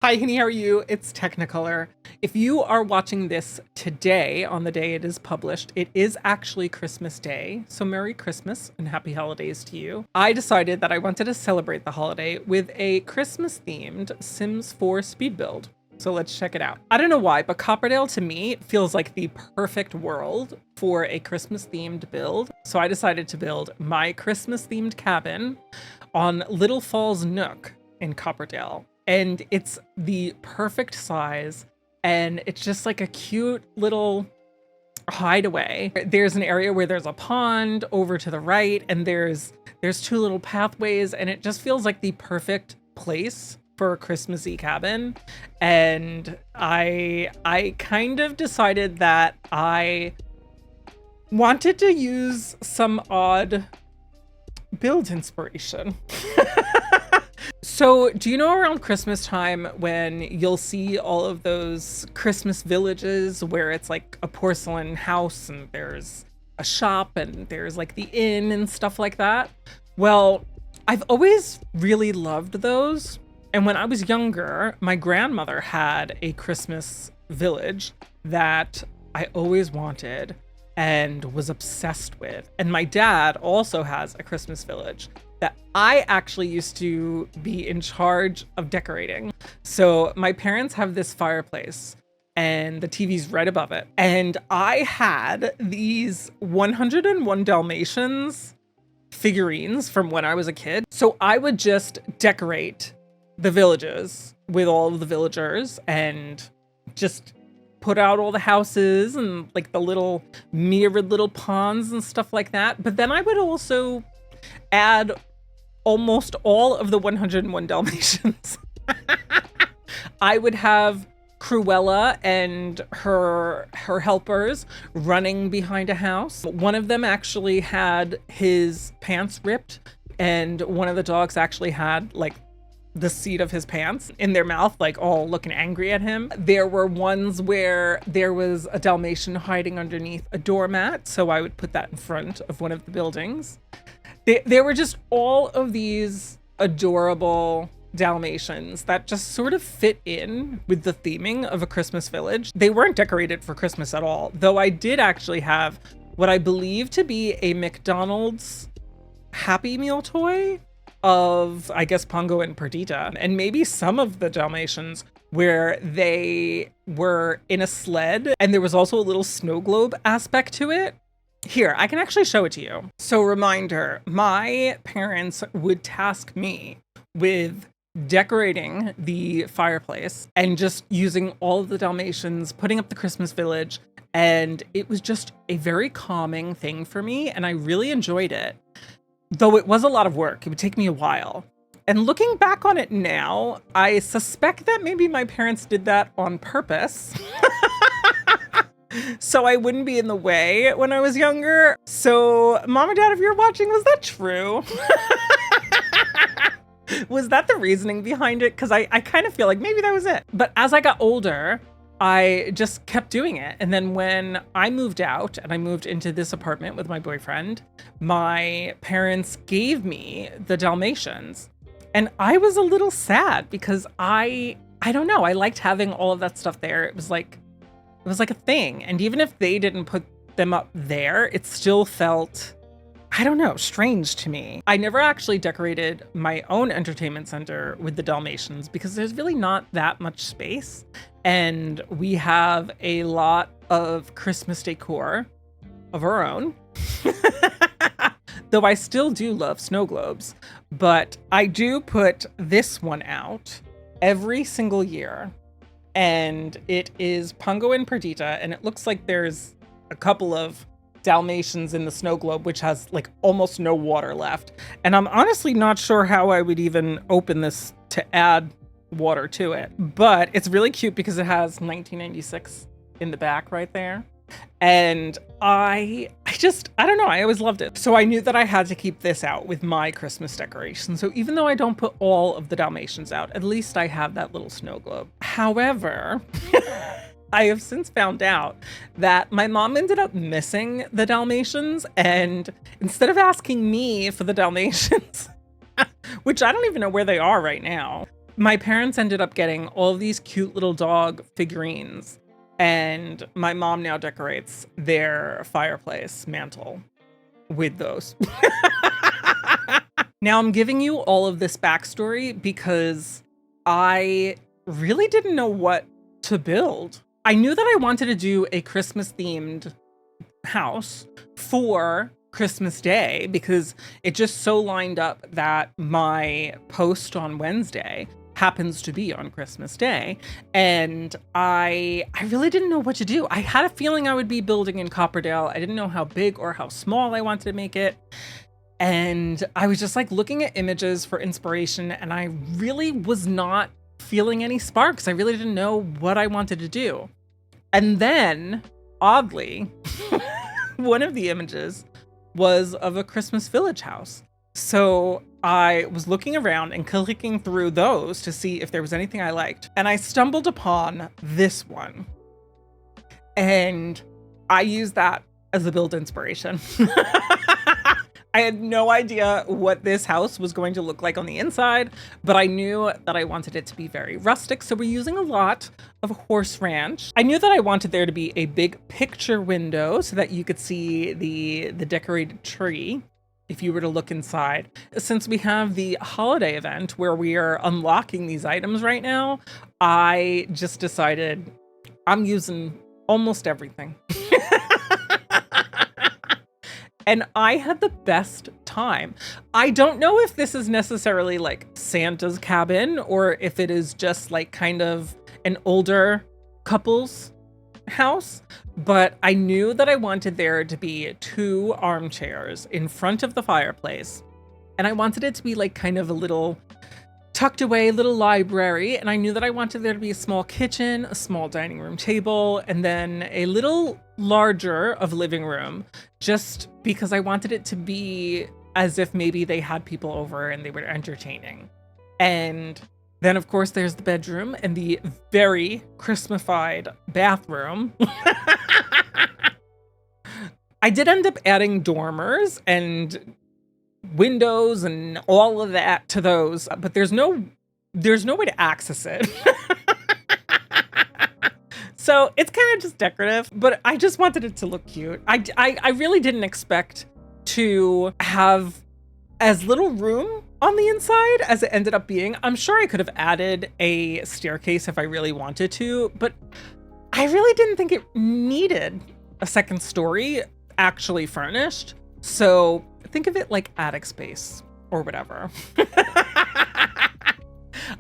Hi, Henny, how are you? It's Teknikolour. If you are watching this today, on the day it is published, it is actually Christmas Day. So Merry Christmas and Happy Holidays to you. I decided that I wanted to celebrate the holiday with a Christmas-themed Sims 4 speed build. So let's check it out. I don't know why, but Copperdale to me feels like the perfect world for a Christmas-themed build. So I decided to build my Christmas-themed cabin on Little Falls Nook in Copperdale. And it's the perfect size, and it's just like a cute little hideaway. There's an area where there's a pond over to the right, and there's two little pathways, and it just feels like the perfect place for a Christmassy cabin. And I kind of decided that I wanted to use some odd build inspiration. So do you know around Christmas time when you'll see all of those Christmas villages where it's like a porcelain house and there's a shop and there's like the inn and stuff like that? Well, I've always really loved those. And when I was younger, my grandmother had a Christmas village that I always wanted and was obsessed with. And my dad also has a Christmas village that I actually used to be in charge of decorating. So my parents have this fireplace and the TV's right above it. And I had these 101 Dalmatians figurines from when I was a kid. So I would just decorate the villages with all of the villagers and just put out all the houses and like the little mirrored little ponds and stuff like that. But then I would also add almost all of the 101 Dalmatians. I would have Cruella and her helpers running behind a house. One of them actually had his pants ripped, and one of the dogs actually had like the seat of his pants in their mouth, like all looking angry at him. There were ones where there was a Dalmatian hiding underneath a doormat, so I would put that in front of one of the buildings. There were just all of these adorable Dalmatians that just sort of fit in with the theming of a Christmas village. They weren't decorated for Christmas at all, though I did actually have what I believe to be a McDonald's Happy Meal toy of, I guess, Pongo and Perdita, and maybe some of the Dalmatians where they were in a sled and there was also a little snow globe aspect to it. Here, I can actually show it to you. So reminder, my parents would task me with decorating the fireplace and just using all of the Dalmatians, putting up the Christmas village, and it was just a very calming thing for me, and I really enjoyed it. Though it was a lot of work, it would take me a while. And looking back on it now, I suspect that maybe my parents did that on purpose. So I wouldn't be in the way when I was younger. So Mom and Dad, if you're watching, was that true? Was that the reasoning behind it? Because I kind of feel like maybe that was it. But as I got older, I just kept doing it. And then when I moved out and I moved into this apartment with my boyfriend, my parents gave me the Dalmatians. And I was a little sad because I don't know, I liked having all of that stuff there. It was like a thing. And even if they didn't put them up there, it still felt, I don't know, strange to me. I never actually decorated my own entertainment center with the Dalmatians because there's really not that much space. And we have a lot of Christmas decor of our own. Though I still do love snow globes, but I do put this one out every single year. And it is Pongo and Perdita, and it looks like there's a couple of Dalmatians in the snow globe, which has like almost no water left. And I'm honestly not sure how I would even open this to add water to it, but it's really cute because it has 1996 in the back right there. And I don't know, I always loved it. So I knew that I had to keep this out with my Christmas decoration. So even though I don't put all of the Dalmatians out, at least I have that little snow globe. However, I have since found out that my mom ended up missing the Dalmatians, and instead of asking me for the Dalmatians, which I don't even know where they are right now, my parents ended up getting all of these cute little dog figurines, and my mom now decorates their fireplace mantle with those. Now I'm giving you all of this backstory because I really didn't know what to build. I knew that I wanted to do a Christmas themed house for Christmas Day because it just so lined up that my post on Wednesday happens to be on Christmas Day. And I really didn't know what to do. I had a feeling I would be building in Copperdale. I didn't know how big or how small I wanted to make it. And I was just like looking at images for inspiration, and I really was not feeling any sparks. I really didn't know what I wanted to do. And then, oddly, one of the images was of a Christmas village house. So I was looking around and clicking through those to see if there was anything I liked. And I stumbled upon this one. And I used that as a build inspiration. I had no idea what this house was going to look like on the inside, but I knew that I wanted it to be very rustic. So we're using a lot of horse ranch. I knew that I wanted there to be a big picture window so that you could see the decorated tree if you were to look inside. Since we have the holiday event where we are unlocking these items right now, I just decided I'm using almost everything. And I had the best time. I don't know if this is necessarily like Santa's cabin or if it is just like kind of an older couple's house, but I knew that I wanted there to be 2 armchairs in front of the fireplace. And I wanted it to be like kind of a little tucked away little library. And I knew that I wanted there to be a small kitchen, a small dining room table, and then a little larger of living room, just because I wanted it to be as if maybe they had people over and they were entertaining. And then of course there's the bedroom and the very Christmasified bathroom. I did end up adding dormers and windows and all of that to those, but there's no way to access it. So it's kind of just decorative, but I just wanted it to look cute. I really didn't expect to have as little room on the inside as it ended up being. I'm sure I could have added a staircase if I really wanted to, but I really didn't think it needed a second story actually furnished. So think of it like attic space or whatever.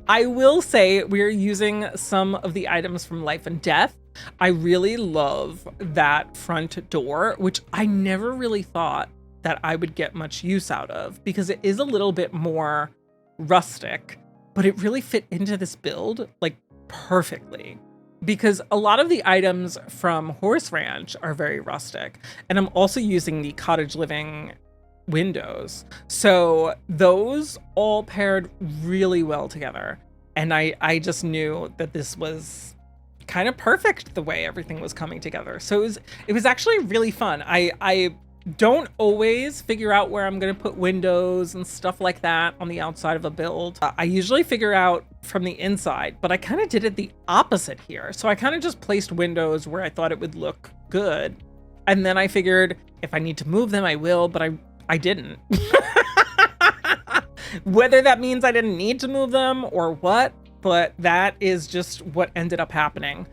I will say we're using some of the items from Life and Death. I really love that front door, which I never really thought that I would get much use out of because it is a little bit more rustic, but it really fit into this build like perfectly. Because a lot of the items from Horse Ranch are very rustic. And I'm also using the cottage living windows. So those all paired really well together. And I just knew that this was kind of perfect the way everything was coming together. So it was actually really fun. I don't always figure out where I'm going to put windows and stuff like that on the outside of a build. I usually figure out from the inside, but I kind of did it the opposite here. So I kind of just placed windows where I thought it would look good. And then I figured if I need to move them, I will, but I didn't. Whether that means I didn't need to move them or what, but that is just what ended up happening.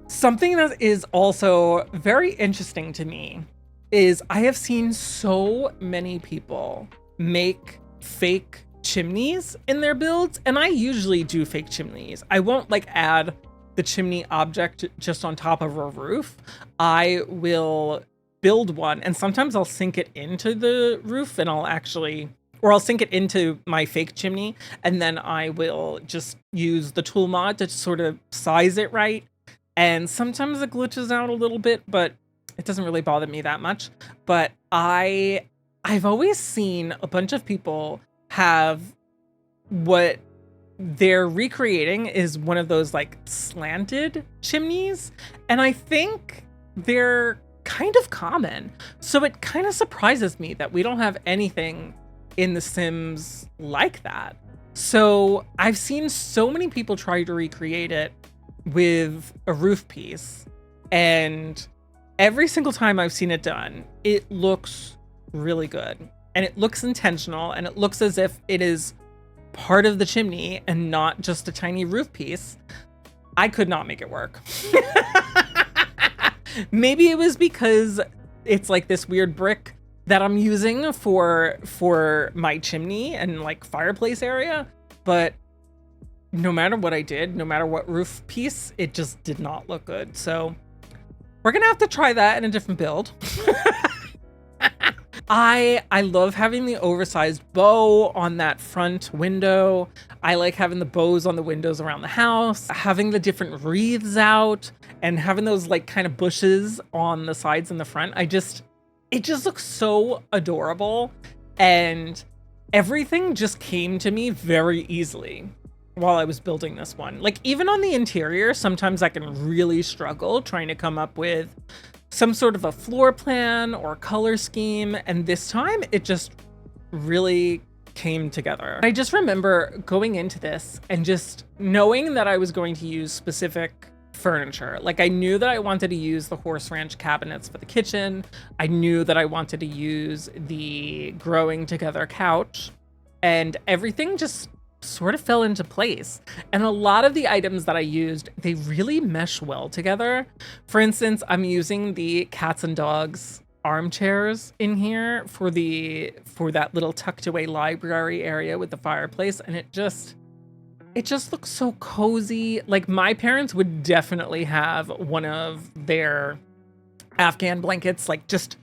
Something that is also very interesting to me is I have seen so many people make fake chimneys in their builds, and I usually do fake chimneys. I won't like add the chimney object just on top of a roof. I will build one, and sometimes I'll sink it into the roof and I'll sink it into my fake chimney, and then I will just use the tool mod to sort of size it right. And sometimes it glitches out a little bit, but it doesn't really bother me that much. But I've always seen a bunch of people have what they're recreating is one of those like slanted chimneys. And I think they're kind of common. So it kind of surprises me that we don't have anything in The Sims like that. So I've seen so many people try to recreate it with a roof piece, and every single time I've seen it done, it looks really good. And it looks intentional, and it looks as if it is part of the chimney and not just a tiny roof piece. I could not make it work. Maybe it was because it's like this weird brick that I'm using for my chimney and like fireplace area, but no matter what I did, no matter what roof piece, it just did not look good. So we're gonna have to try that in a different build. I love having the oversized bow on that front window. I like having the bows on the windows around the house, having the different wreaths out, and having those like kind of bushes on the sides and the front. It just looks so adorable, and everything just came to me very easily while I was building this one. Like even on the interior, sometimes I can really struggle trying to come up with some sort of a floor plan or color scheme, and this time it just really came together. I just remember going into this and just knowing that I was going to use specific furniture. Like I knew that I wanted to use the horse ranch cabinets for the kitchen. I knew that I wanted to use the growing together couch, and everything just sort of fell into place. And a lot of the items that I used, they really mesh well together. For instance, I'm using the cats and dogs armchairs in here for that little tucked away library area with the fireplace, and it just looks so cozy. Like my parents would definitely have one of their Afghan blankets like just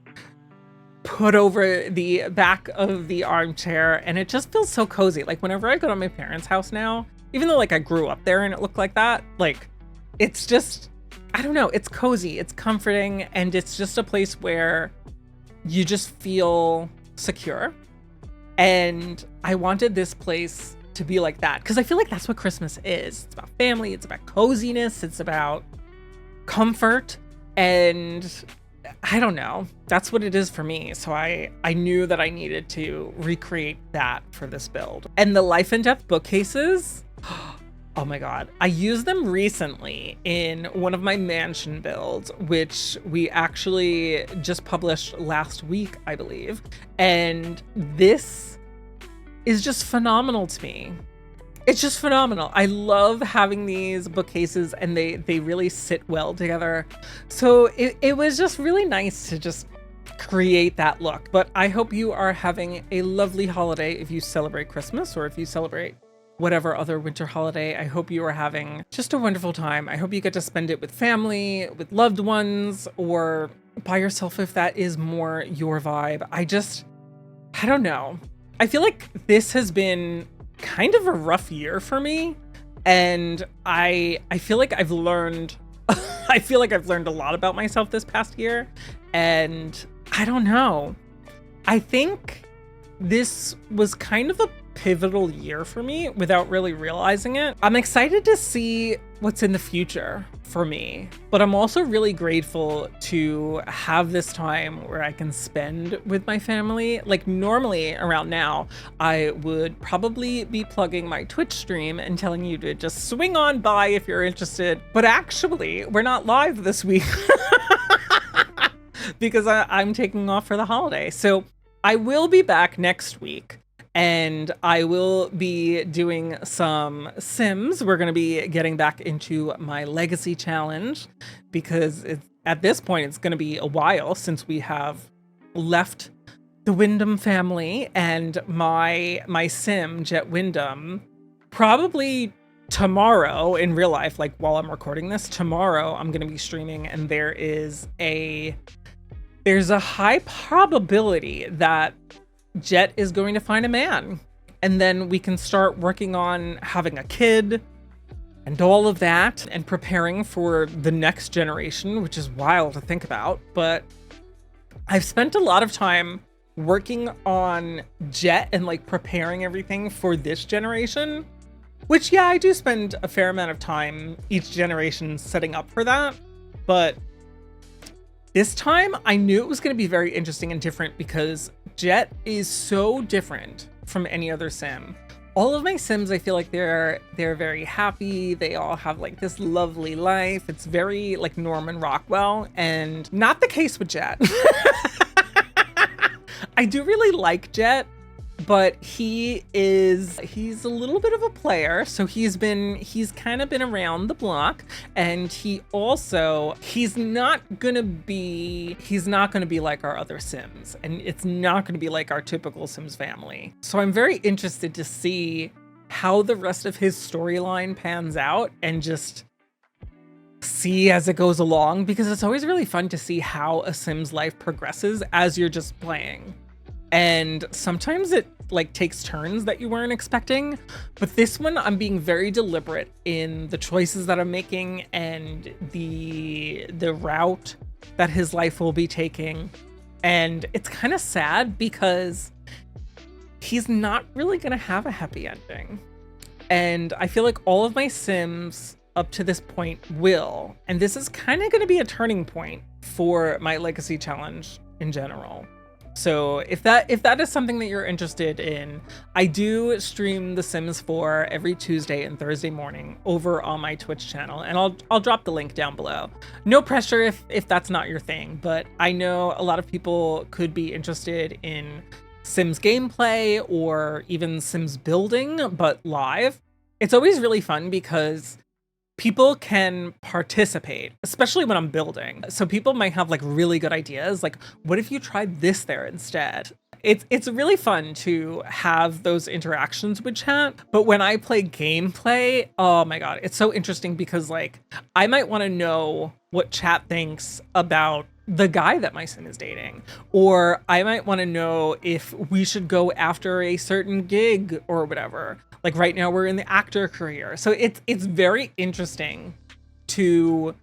put over the back of the armchair, and it just feels so cozy. Like whenever I go to my parents' house now, even though like I grew up there and it looked like that, like it's just, I don't know, it's cozy, it's comforting, and it's just a place where you just feel secure. And I wanted this place to be like that because I feel like that's what Christmas is. It's about family, it's about coziness, it's about comfort, and I don't know. That's what it is for me. So I knew that I needed to recreate that for this build. And the Life and Death bookcases, oh my God. I used them recently in one of my mansion builds, which we actually just published last week, I believe. And this is just phenomenal to me. It's just phenomenal. I love having these bookcases, and they really sit well together. So it was just really nice to just create that look. But I hope you are having a lovely holiday if you celebrate Christmas, or if you celebrate whatever other winter holiday. I hope you are having just a wonderful time. I hope you get to spend it with family, with loved ones, or by yourself if that is more your vibe. I don't know. I feel like this has been kind of a rough year for me, and I feel like I've learned I feel like I've learned a lot about myself this past year, and I don't know. I think this was kind of a pivotal year for me without really realizing it. I'm excited to see what's in the future for me, but I'm also really grateful to have this time where I can spend with my family. Like normally around now, I would probably be plugging my Twitch stream and telling you to just swing on by if you're interested. But actually, we're not live this week because I'm taking off for the holiday. So I will be back next week, and I will be doing some Sims. We're going to be getting back into my legacy challenge because at this point, it's going to be a while since we have left the Wyndham family, and my Sim, Jet Wyndham, probably tomorrow in real life, like while I'm recording this, tomorrow I'm going to be streaming, and there's a high probability that Jet is going to find a man, and then we can start working on having a kid and all of that and preparing for the next generation, which is wild to think about. But I've spent a lot of time working on Jet and like preparing everything for this generation, which, yeah, I do spend a fair amount of time each generation setting up for that. But this time I knew it was going to be very interesting and different because Jet is so different from any other Sim. All of my Sims, I feel like they're very happy. They all have like this lovely life. It's very like Norman Rockwell, and not the case with Jet. I do really like Jet, but he's a little bit of a player. So he's kind of been around the block, and he's not gonna be like our other Sims, and it's not gonna be like our typical Sims family. So I'm very interested to see how the rest of his storyline pans out, and just see as it goes along, because it's always really fun to see how a Sim's life progresses as you're just playing. And sometimes it like takes turns that you weren't expecting, but this one I'm being very deliberate in the choices that I'm making and the route that his life will be taking. And it's kind of sad because he's not really gonna have a happy ending. And I feel like all of my Sims up to this point will, and this is kind of gonna be a turning point for my legacy challenge in general. So if that is something that you're interested in, I do stream The Sims 4 every Tuesday and Thursday morning over on my Twitch channel, and I'll drop the link down below. No pressure if that's not your thing, but I know a lot of people could be interested in Sims gameplay or even Sims building, but live. It's always really fun because people can participate, especially when I'm building. So people might have like really good ideas, like what if you tried this there instead? It's really fun to have those interactions with chat. But when I play gameplay, oh my god, it's so interesting because like I might want to know what chat thinks about the guy that my Sim is dating, or I might want to know if we should go after a certain gig or whatever. Like right now we're in the actor career. So it's very interesting to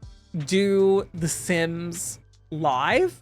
do The Sims live.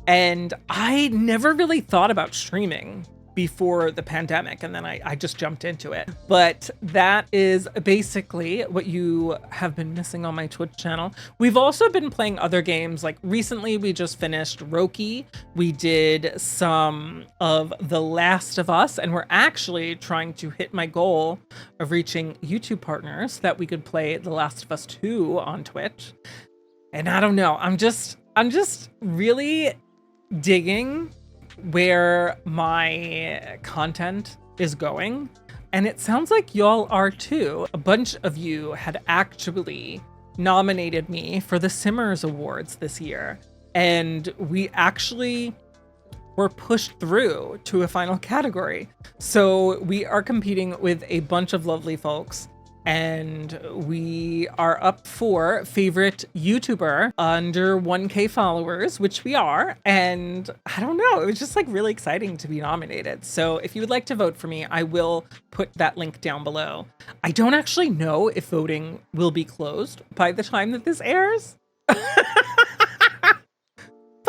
And I never really thought about streaming before the pandemic, and then I just jumped into it. But that is basically what you have been missing on my Twitch channel. We've also been playing other games. Like recently we just finished Roki. We did some of The Last of Us, and we're actually trying to hit my goal of reaching YouTube partners so that we could play The Last of Us 2 on Twitch. And I don't know, I'm just really digging where my content is going, and it sounds like y'all are too. A bunch of you had actually nominated me for the Simmers Awards this year, and we actually were pushed through to a final category. So we are competing with a bunch of lovely folks, and we are up for favorite YouTuber under 1K followers, which we are. And I don't know, it was just like really exciting to be nominated. So if you would like to vote for me, I will put that link down below. I don't actually know if voting will be closed by the time that this airs. But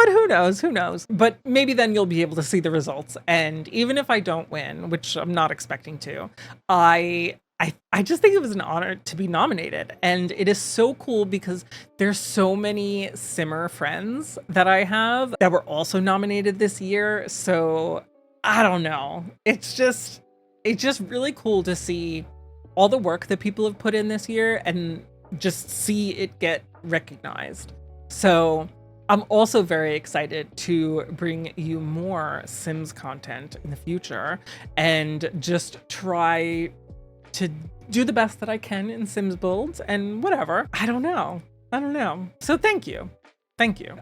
who knows? But maybe then you'll be able to see the results. And even if I don't win, which I'm not expecting to, I just think it was an honor to be nominated. And it is so cool because there's so many Simmer friends that I have that were also nominated this year. So I don't know. It's just really cool to see all the work that people have put in this year and just see it get recognized. So I'm also very excited to bring you more Sims content in the future and just try to do the best that I can in Sims builds and whatever. I don't know. So thank you.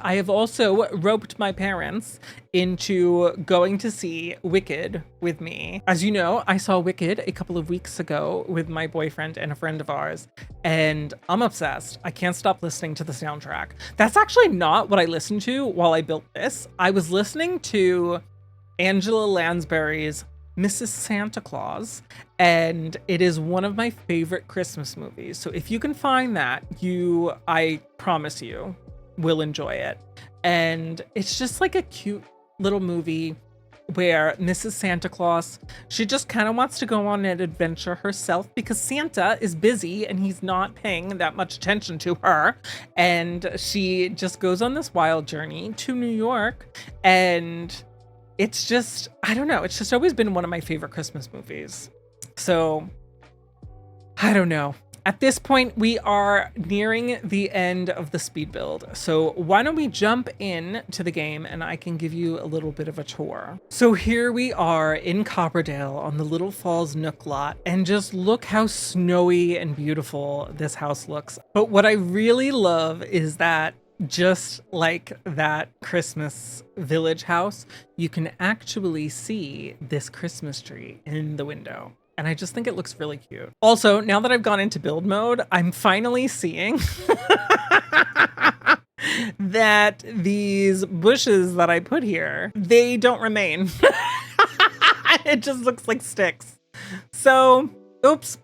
I have also roped my parents into going to see Wicked with me. As you know, I saw Wicked a couple of weeks ago with my boyfriend and a friend of ours, and I'm obsessed. I can't stop listening to the soundtrack. That's actually not what I listened to while I built this. I was listening to Angela Lansbury's Mrs. Santa Claus, and it is one of my favorite Christmas movies. So if you can find that, I promise you, will enjoy it. And it's just like a cute little movie where Mrs. Santa Claus, she just kind of wants to go on an adventure herself because Santa is busy and he's not paying that much attention to her. And she just goes on this wild journey to New York, and it's just, I don't know, it's just always been one of my favorite Christmas movies. So I don't know. At this point, we are nearing the end of the speed build. So why don't we jump in to the game and I can give you a little bit of a tour. So here we are in Copperdale on the Little Falls Nook lot, and just look how snowy and beautiful this house looks. But what I really love is that just like that Christmas village house, you can actually see this Christmas tree in the window. And I just think it looks really cute. Also, now that I've gone into build mode, I'm finally seeing that these bushes that I put here, they don't remain. It just looks like sticks. So, oops.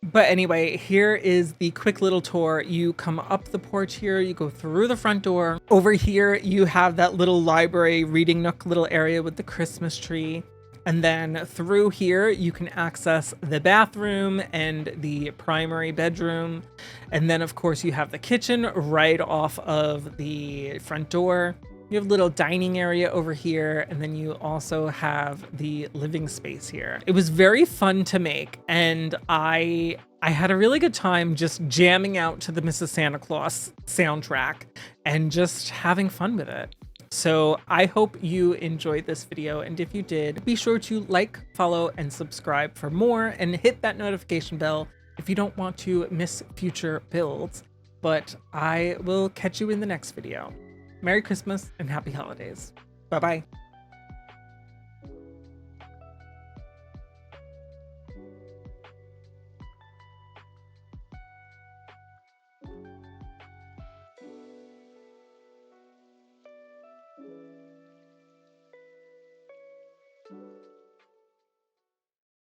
But anyway, here is the quick little tour. You come up the porch here, you go through the front door. Over here, you have that little library reading nook little area with the Christmas tree. And then through here, you can access the bathroom and the primary bedroom. And then, of course, you have the kitchen right off of the front door. You have a little dining area over here, and then you also have the living space here. It was very fun to make, and I had a really good time just jamming out to the Mrs. Santa Claus soundtrack and just having fun with it. So I hope you enjoyed this video, and if you did, be sure to like, follow, and subscribe for more, and hit that notification bell if you don't want to miss future builds. But I will catch you in the next video. Merry Christmas and happy holidays. Bye-bye.